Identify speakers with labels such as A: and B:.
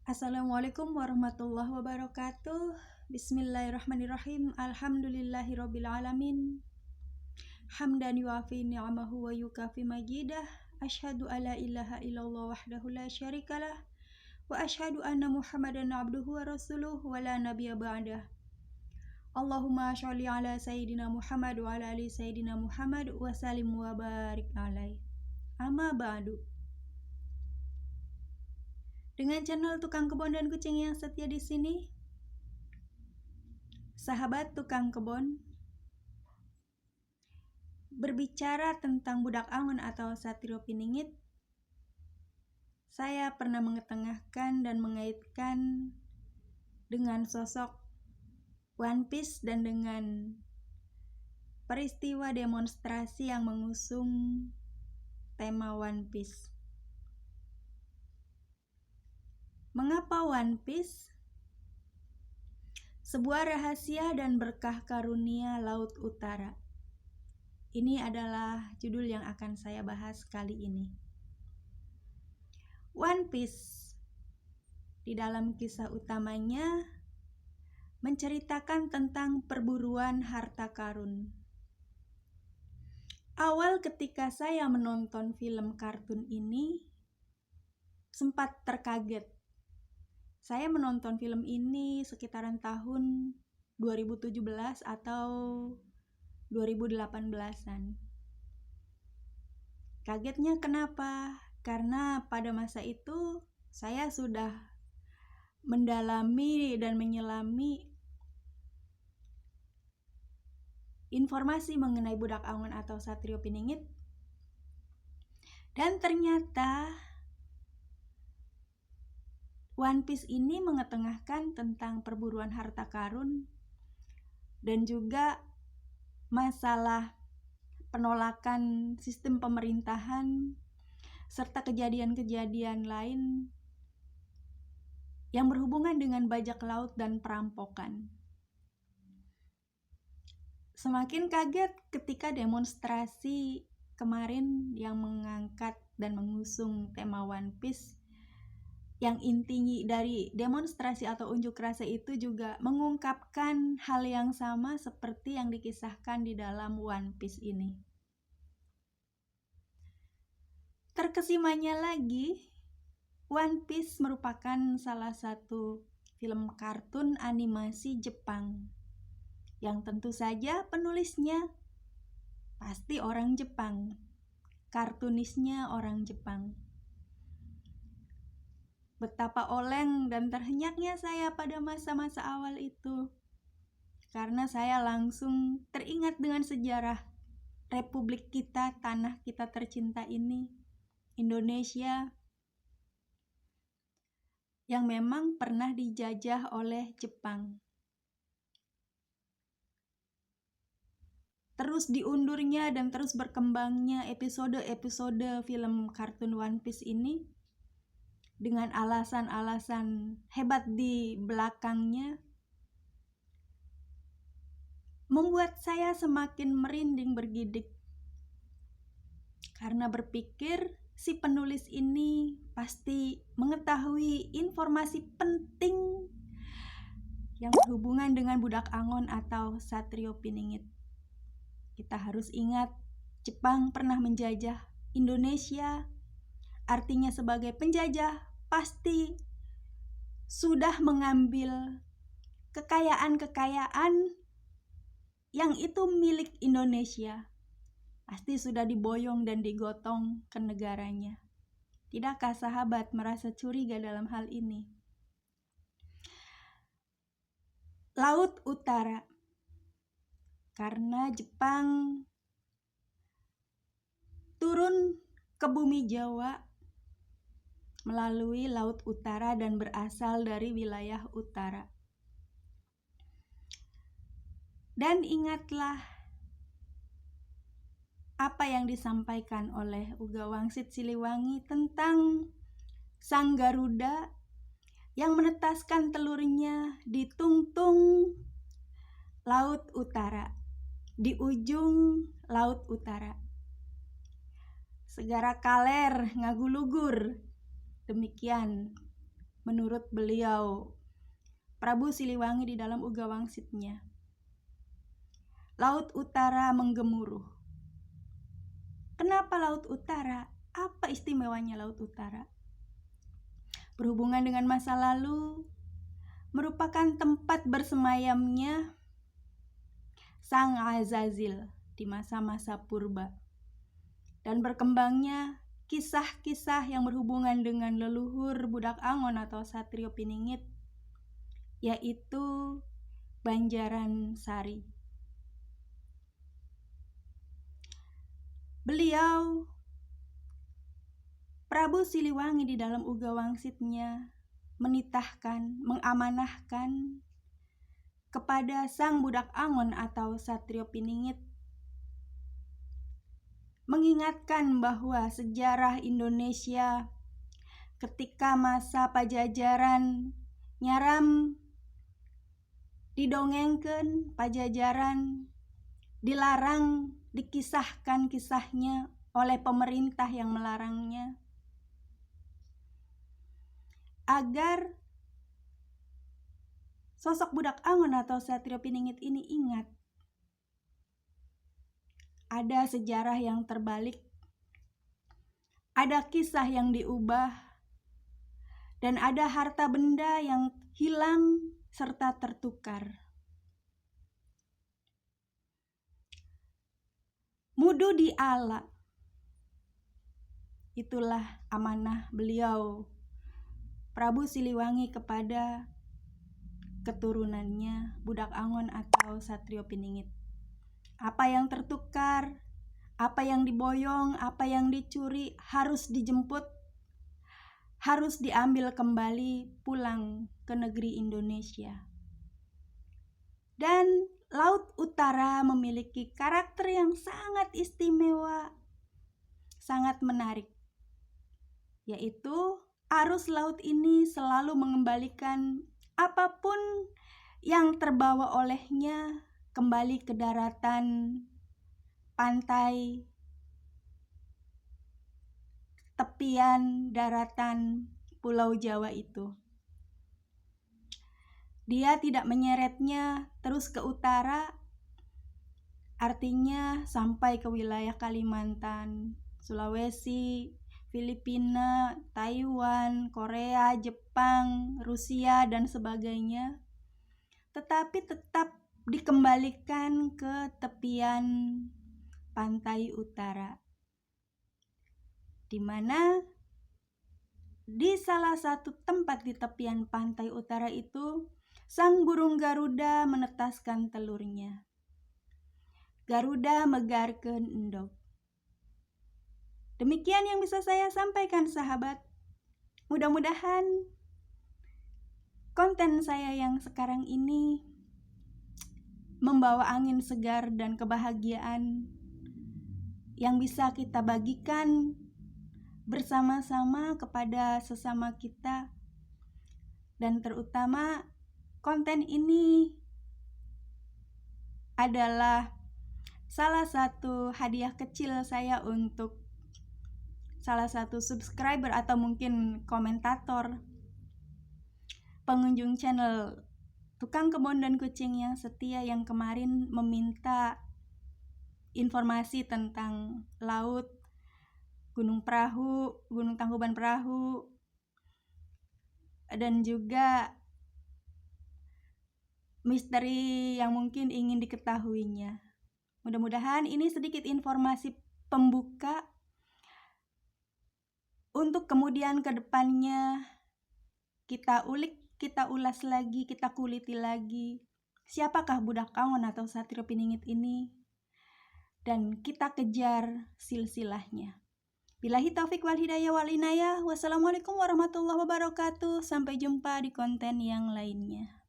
A: Assalamualaikum warahmatullahi wabarakatuh. Bismillahirrahmanirrahim. Alhamdulillahirabbil alamin. Hamdan yuafi ni'amahu wa yukafi majidah. Asyhadu alla ilaha illallah wahdahu la syarikalah wa asyhadu anna Muhammadan abduhu wa rasuluh wa la nabiyya ba'dah. Allahumma sholli ala sayyidina Muhammad wa ala ali sayyidina Muhammad wa sallim wa barik alaih. Amma ba'du. Dengan channel Tukang Kebon dan Kucing yang setia di sini, sahabat tukang kebon, berbicara tentang budak angon atau Satrio Piningit, saya pernah mengetengahkan dan mengaitkan dengan sosok One Piece dan dengan peristiwa demonstrasi yang mengusung tema One Piece. Mengapa One Piece? Sebuah rahasia dan berkah karunia Laut Utara. Ini adalah judul yang akan saya bahas kali ini. One Piece di dalam kisah utamanya menceritakan tentang perburuan harta karun. Awal ketika saya menonton film kartun ini sempat terkaget. Saya menonton film ini sekitaran tahun 2017 atau 2018-an. Kagetnya kenapa? Karena pada masa itu saya sudah mendalami dan menyelami informasi mengenai budak angon atau Satrio Piningit. Dan ternyata One Piece ini mengetengahkan tentang perburuan harta karun dan juga masalah penolakan sistem pemerintahan serta kejadian-kejadian lain yang berhubungan dengan bajak laut dan perampokan. Semakin kaget ketika demonstrasi kemarin yang mengangkat dan mengusung tema One Piece, yang inti dari demonstrasi atau unjuk rasa itu juga mengungkapkan hal yang sama seperti yang dikisahkan di dalam One Piece ini. Terkesimanya lagi, One Piece merupakan salah satu film kartun animasi Jepang yang tentu saja penulisnya pasti orang Jepang, kartunisnya orang Jepang. Betapa oleng dan terhenyaknya saya pada masa-masa awal itu, karena saya langsung teringat dengan sejarah Republik kita, tanah kita tercinta ini, Indonesia, yang memang pernah dijajah oleh Jepang. Terus diundurnya dan terus berkembangnya episode-episode film kartun One Piece ini dengan alasan-alasan hebat di belakangnya membuat saya semakin merinding bergidik, karena berpikir si penulis ini pasti mengetahui informasi penting yang berhubungan dengan budak angon atau Satrio Piningit. Kita harus ingat, Jepang pernah menjajah Indonesia. Artinya sebagai penjajah pasti sudah mengambil kekayaan-kekayaan yang itu milik Indonesia. Pasti sudah diboyong dan digotong ke negaranya. Tidakkah sahabat merasa curiga dalam hal ini? Laut Utara. Karena Jepang turun ke bumi Jawa melalui Laut Utara dan berasal dari wilayah utara. Dan ingatlah apa yang disampaikan oleh Uga Wangsit Siliwangi tentang sang Garuda yang menetaskan telurnya di tungtung Laut Utara, di ujung Laut Utara. Segara kaler ngagulugur. Demikian menurut beliau Prabu Siliwangi di dalam Uga Wangsitnya. Laut Utara menggemuruh. Kenapa Laut Utara? Apa istimewanya Laut Utara? Berhubungan dengan masa lalu, merupakan tempat bersemayamnya Sang Azazil di masa-masa purba, dan berkembangnya kisah-kisah yang berhubungan dengan leluhur budak Angon atau Satrio Piningit, yaitu Banjaran Sari. Beliau Prabu Siliwangi di dalam Uga Wangsitnya menitahkan, mengamanahkan kepada sang budak Angon atau Satrio Piningit, mengingatkan bahwa sejarah Indonesia ketika masa Pajajaran nyaram didongengkeun, Pajajaran dilarang dikisahkan kisahnya oleh pemerintah yang melarangnya, agar sosok budak Angon atau Satrio Piningit ini ingat ada sejarah yang terbalik, ada kisah yang diubah, dan ada harta benda yang hilang serta tertukar. Mudu diala. Itulah amanah beliau Prabu Siliwangi kepada keturunannya budak Angon atau Satrio Piningit. Apa yang tertukar, apa yang diboyong, apa yang dicuri harus dijemput, harus diambil kembali pulang ke negeri Indonesia. Dan Laut Utara memiliki karakter yang sangat istimewa, sangat menarik, yaitu arus laut ini selalu mengembalikan apapun yang terbawa olehnya kembali ke daratan, pantai, tepian daratan Pulau Jawa itu. Dia tidak menyeretnya terus ke utara, artinya sampai ke wilayah Kalimantan, Sulawesi, Filipina, Taiwan, Korea, Jepang, Rusia, dan sebagainya, tetapi tetap dikembalikan ke tepian pantai utara, di mana di salah satu tempat di tepian pantai utara itu sang burung Garuda menetaskan telurnya. Garuda megarkeun endog. Demikian yang bisa saya sampaikan, sahabat. Mudah-mudahan konten saya yang sekarang ini membawa angin segar dan kebahagiaan yang bisa kita bagikan bersama-sama kepada sesama kita, dan terutama konten ini adalah salah satu hadiah kecil saya untuk salah satu subscriber atau mungkin komentator, pengunjung channel Tukang Kebon dan Kucing yang setia, yang kemarin meminta informasi tentang laut, Gunung Perahu, Gunung Tangkuban Perahu, dan juga misteri yang mungkin ingin diketahuinya. Mudah-mudahan ini sedikit informasi pembuka untuk kemudian ke depannya kita ulik, kita ulas lagi, kita kuliti lagi siapakah budak Angon atau Satrio Piningit ini, dan kita kejar silsilahnya. Billahi taufik wal hidayah wal inayah. Wassalamualaikum warahmatullahi wabarakatuh. Sampai jumpa di konten yang lainnya.